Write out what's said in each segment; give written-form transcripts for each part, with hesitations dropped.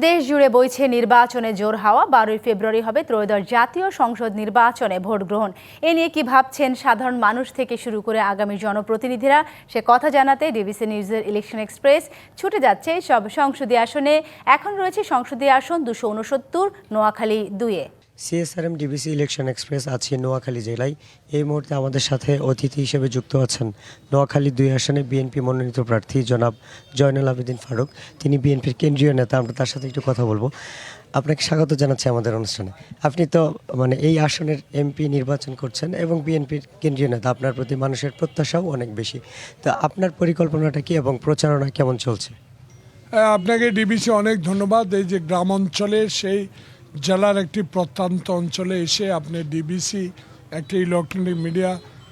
দেশ জুড়ে বইছে নির্বাচনে জোর হাওয়া। 12ই ফেব্রুয়ারি হবে ত্রয়োদশ জাতীয় সংসদ নির্বাচনে ভোট গ্রহণ। এ নিয়ে কি ভাবছেন সাধারণ মানুষ থেকে শুরু করে আগামী জনপ্রতিনিধিরা, সে কথা জানাতে ডিবিসি নিউজের ইলেকশন এক্সপ্রেস ছুটে যাচ্ছে সব সংসদীয় আসনে। এখন রয়েছে সংসদীয় আসন 269 নোয়াখালী 2-এ। সিএসআরএম ডিবিসি ইলেকশন এক্সপ্রেস আছে নোয়াখালী জেলায়। এই মুহূর্তে আমাদের সাথে অতিথি হিসেবে যুক্ত আছেন নোয়াখালী 2 আসনে বিএনপি মনোনীত প্রার্থী জনাব জয়নুল আবেদিন ফারুক। তিনি বিএনপির কেন্দ্রীয় নেতা। আমরা তার সাথে একটু কথা বলবো। আপনাকে স্বাগত জানাচ্ছি আমাদের অনুষ্ঠানে। আপনি তো এই আসনের এমপি নির্বাচন করছেন এবং বিএনপির কেন্দ্রীয় নেতা। আপনার প্রতি মানুষের প্রত্যাশাও অনেক বেশি। তো আপনার পরিকল্পনাটা কি এবং প্রচারণা কেমন চলছে? আপনাকে ডিবিসি অনেক ধন্যবাদ। এই যে গ্রাম অঞ্চলের সেই জেলার একটি প্রত্যন্ত অঞ্চলে এসে আপনি ডিবিসি একটি ইলেকট্রনিক মিডিয়া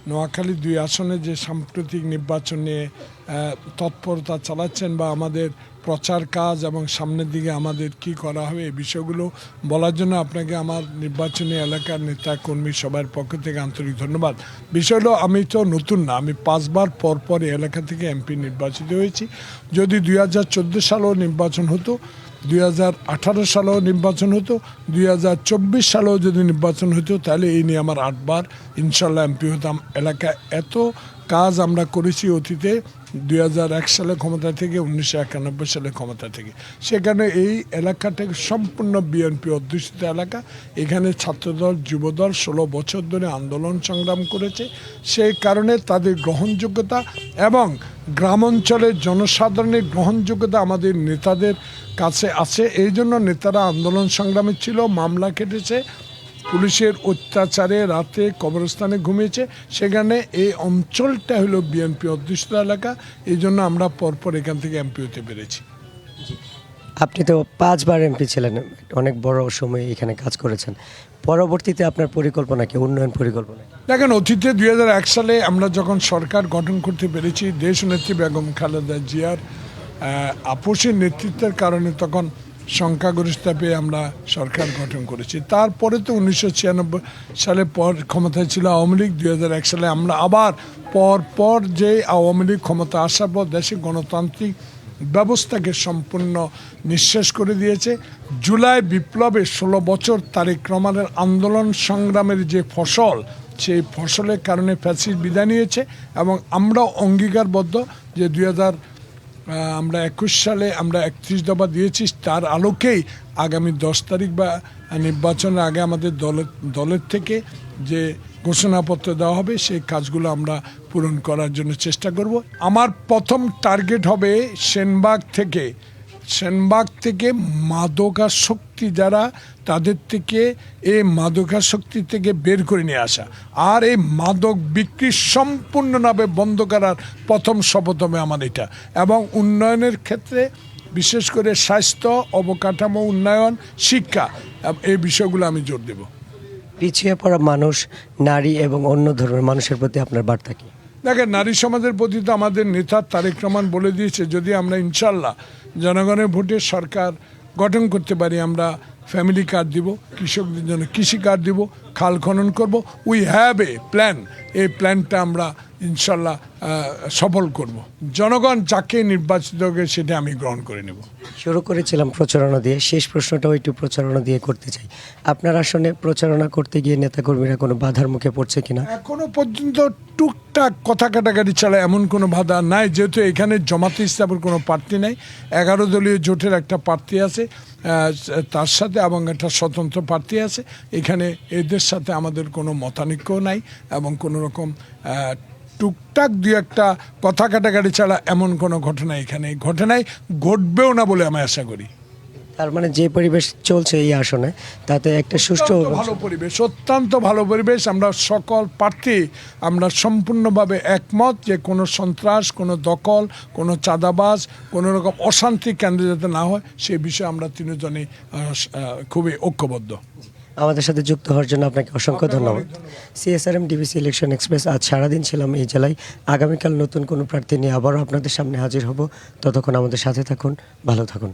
নোয়াখালী 2 আসনে যে সাম্প্রতিক নির্বাচন নিয়ে তৎপরতা চালাচ্ছেন বা আমাদের প্রচার কাজ এবং সামনের দিকে আমাদের কি করা হবে এই বিষয়গুলো বলার জন্য আপনাকে আমার নির্বাচনী এলাকার নেতা কর্মী সবার পক্ষ থেকে আন্তরিক ধন্যবাদ। বিষয় হলো আমি তো নতুন না, আমি 5 বার পর এই এলাকা থেকে এমপি নির্বাচিত হয়েছি। যদি 2014 সালেও নির্বাচন হতো, 2018 সালেও নির্বাচন হতো, 2024 সালেও যদি নির্বাচন হতো, তাহলে এই নিয়ে আমার 8 বার ইনশাল্লাহ এমপি হতাম। এলাকায় এত কাজ আমরা করেছি অতীতে, 2001 সালে ক্ষমতা থেকে 1991 সালে ক্ষমতা থেকে। সেখানে এই এলাকাটাকে সম্পূর্ণ বিএনপি অধ্যুষিত এলাকা। এখানে ছাত্রদল যুবদল 16 বছর ধরে আন্দোলন সংগ্রাম করেছে। সেই কারণে তাদের গ্রহণযোগ্যতা এবং গ্রাম অঞ্চলের জনসাধারণের গ্রহণযোগ্যতা আমাদের নেতাদের কাছে আছে। এই জন্য নেতারা আন্দোলন সংগ্রামে ছিল, মামলা কেটেছে, পুলিশের অত্যাচারে রাতে কবরস্থানে ঘুমিয়েছে। সেখানে এই অঞ্চলটা হলো বিএনপি অধ্যুষিত এলাকা। এই জন্য আমরা পরপর এখান থেকে এমপি হতে পেরেছি। আপনি তো 5 বার এমপি ছিলেন, অনেক বড় সময় এখানে কাজ করেছেন। পরবর্তীতে আপনার পরিকল্পনা কি, উন্নয়ন পরিকল্পনা? দেখেন, অতীতে 2001 সালে আমরা যখন সরকার গঠন করতে পেরেছি, দেশনেত্রী বেগম খালেদা জিয়ার আপোষের নেতৃত্বের কারণে তখন সংখ্যাগরিষ্ঠতা পেয়ে আমরা সরকার গঠন করেছি। তারপরে তো 1996 সালে পর ক্ষমতায় ছিল আওয়ামী লীগ। 2001 সালে আমরা আবার পর যে আওয়ামী লীগ ক্ষমতা আসার পর দেশে গণতান্ত্রিক ব্যবস্থাকে সম্পূর্ণ নিঃশেষ করে দিয়েছে। জুলাই বিপ্লবে 16 বছর তারেক রহমানের আন্দোলন সংগ্রামের যে ফসল, সেই ফসলের কারণে ফ্যাসিস্ট বিদায় নিয়েছে এবং আমরাও অঙ্গীকারবদ্ধ যে 2021 সালে আমরা 31 দফা দিয়েছি। তার আলোকেই আগামী 10 তারিখ বা নির্বাচনের আগে আমাদের দলের থেকে যে ঘোষণাপত্র দেওয়া হবে, সেই কাজগুলো আমরা পূরণ করার জন্য চেষ্টা করব। আমার প্রথম টার্গেট হবে সেনবাগ থেকে মাদকাসক্তি যারা, তাদের থেকে এই মাদকাসক্তি থেকে বের করে নিয়ে আসা আর এই মাদক বিক্রি সম্পূর্ণভাবে বন্ধ করার প্রথম শপথ হবে আমার এটা। এবং উন্নয়নের ক্ষেত্রে বিশেষ করে স্বাস্থ্য, অবকাঠামো উন্নয়ন, শিক্ষা, এই বিষয়গুলো আমি জোর দেব। পিছিয়ে পড়া মানুষ, নারী এবং অন্য ধর্মের মানুষের প্রতি আপনার বার্তা কি? দেখেন, নারী সমাজের প্রতি তো আমাদের নেতা তারেক রহমান বলে দিয়েছে, যদি আমরা ইনশাল্লাহ জনগণের ভোটে সরকার গঠন করতে পারি, আমরা ফ্যামিলি কার্ড দিব, কৃষকদের জন্য কৃষি কার্ড দিব, খাল খনন করব। We have a plan. এই প্ল্যানটা আমরা ইনশাল্লাহ সফল করব। জনগণ যাকে নির্বাচিত হবে সেটা আমি গ্রহণ করে নেব। শুরু করেছিলাম প্রচারণা দিয়ে, শেষ প্রশ্নটাও একটু প্রচারণা দিয়ে করতে চাই। আপনার আসনে প্রচারণা করতে গিয়ে নেতাকর্মীরা কোনো বাধার মুখে পড়ছে কিনা? এখনো পর্যন্ত টুকটাক কথা কাটাকাটি ছাড়া এমন কোনো বাধা নাই, যেহেতু এখানে জামাতে ইসলামের কোনো প্রার্থী নাই। 11 দলীয় জোটের একটা প্রার্থী আছে তার সাথে, এবং একটা স্বতন্ত্র প্রার্থী আছে। এখানে এদের সাথে আমাদের কোনো মতানৈক্য নাই এবং কোনো রকম টুকটাক 2-1টা কথা কাটাকাটি ছাড়া এমন কোনো ঘটনা এখানে ঘটবেও না বলে আমি আশা করি। তার মানে যে পরিবেশ চলছে এই আসনে, তাতে একটা সুষ্ঠু ভালো পরিবেশ, অত্যন্ত ভালো পরিবেশ। আমরা সকল প্রার্থী আমরা সম্পূর্ণভাবে একমত যে কোনো সন্ত্রাস, কোনো দখল, কোনো চাঁদাবাজ, কোনো রকম অশান্তি কেন্দ্রে যাতে না হয়, সে বিষয়ে আমরা তিনজনেই খুবই ঐক্যবদ্ধ। আমাদের সাথে যুক্ত হওয়ার জন্য আপনাকে অসংখ্য ধন্যবাদ। সিএসআরএম ডিবিসি ইলেকশন এক্সপ্রেস আজ সারাদিন ছিলাম এই জেলায়। আগামীকাল নতুন কোনো প্রার্থী নিয়ে আবারও আপনাদের সামনে হাজির হব। ততক্ষণ আমাদের সাথে থাকুন, ভালো থাকুন।